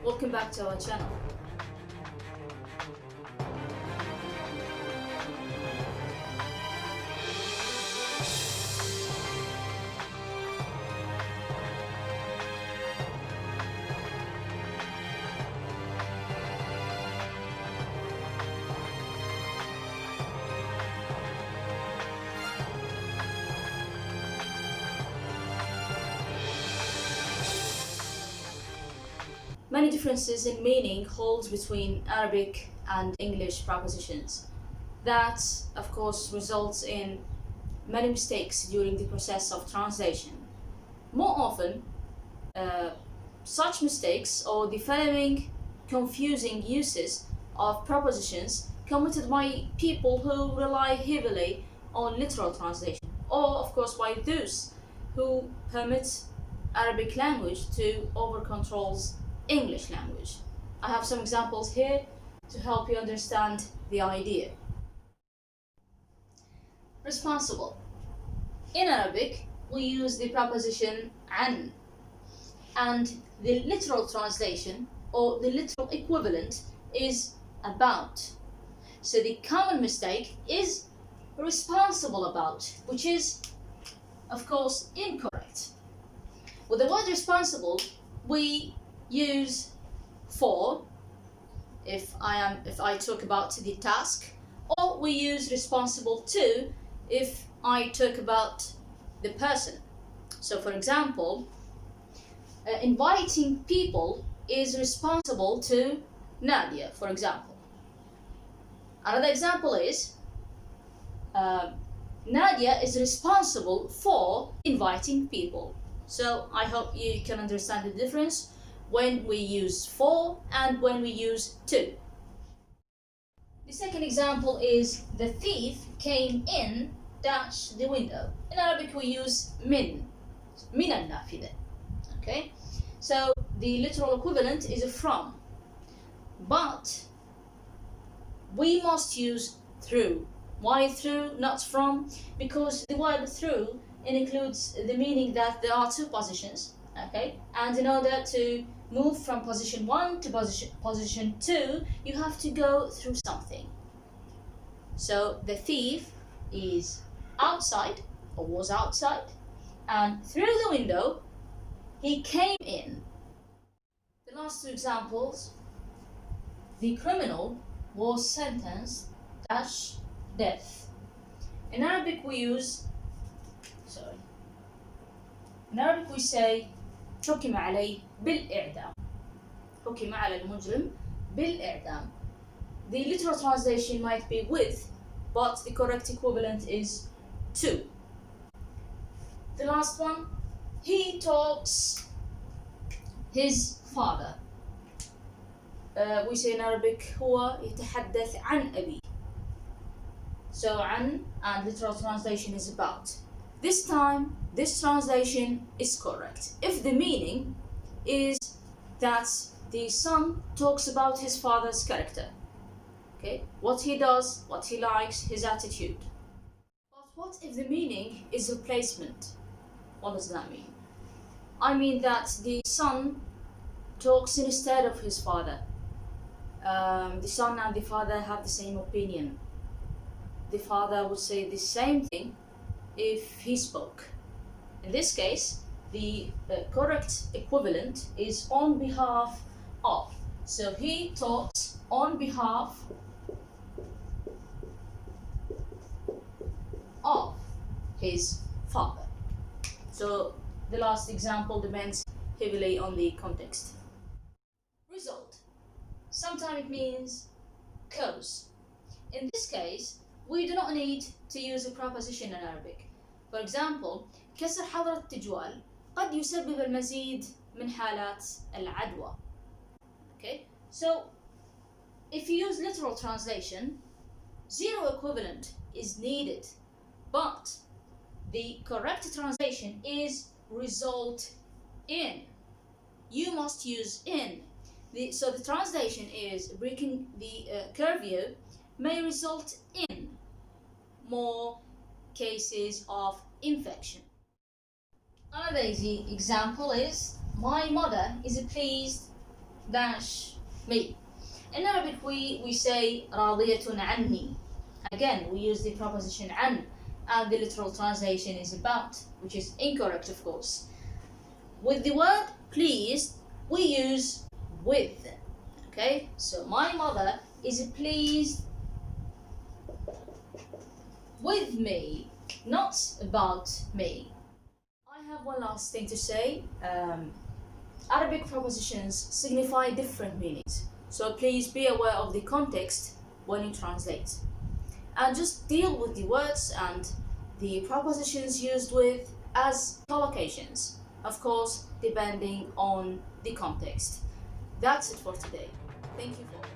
Welcome back to our channel. Many differences in meaning hold between Arabic and English prepositions. That, of course, results in many mistakes during the process of translation. More often, such mistakes or the following confusing uses of prepositions committed by people who rely heavily on literal translation, or of course by those who permit Arabic language to over-control English language. I have some examples here to help you understand the idea. Responsible. In Arabic, we use the preposition an, and the literal translation or the literal equivalent is about. So the common mistake is responsible about, which is, of course, incorrect. With the word responsible, we use for if I talk about the task, or we use responsible to if I talk about the person. So for example, inviting people is responsible to Nadia, for example. Another example is Nadia is responsible for inviting people. So I hope you can understand the difference when we use for and when we use to. The second example is the thief came in dash the window. In Arabic we use min al-nafida. Okay, so the literal equivalent is from, but we must use through. Why through, not from? Because the word through includes the meaning that there are two positions. Okay, and in order to move from position 1 to position 2, you have to go through something. So the thief is outside, or was outside, and through the window he came in. The last two examples, the criminal was sentenced dash death. In Arabic we say حكم عليه بالإعدام. حكم على المجرم بالإعدام. The literal translation might be with, but the correct equivalent is to. The last one, he talks his father. We say in Arabic هو يتحدث عن أبيه. So عن and literal translation is about. This time, this translation is correct if the meaning is that the son talks about his father's character, okay, what he does, what he likes, his attitude. But what if the meaning is replacement? What does that mean? I mean that the son talks instead of his father. The son and the father have the same opinion. The father would say the same thing if he spoke. In this case, the correct equivalent is on behalf of. So he talks on behalf of his father. So the last example depends heavily on the context. Result. Sometimes it means cause. In this case, we do not need to use a preposition in Arabic. For example, كسر حظر التجوال قد يسبب المزيد من حالات العدوى. Okay, so if you use literal translation, zero equivalent is needed, but the correct translation is result in. You must use in. So the translation is breaking the curfew may result in more cases of infection. Another easy example is my mother is pleased dash me. In Arabic we say راضية عني. Again, we use the preposition عن, and the literal translation is about, which is incorrect, of course. With the word pleased, we use with. Okay, so my mother is pleased with me, not about me. I have one last thing to say. Arabic prepositions signify different meanings, so please be aware of the context when you translate. And just deal with the words and the prepositions used with as collocations, of course, depending on the context. That's it for today. Thank you for watching.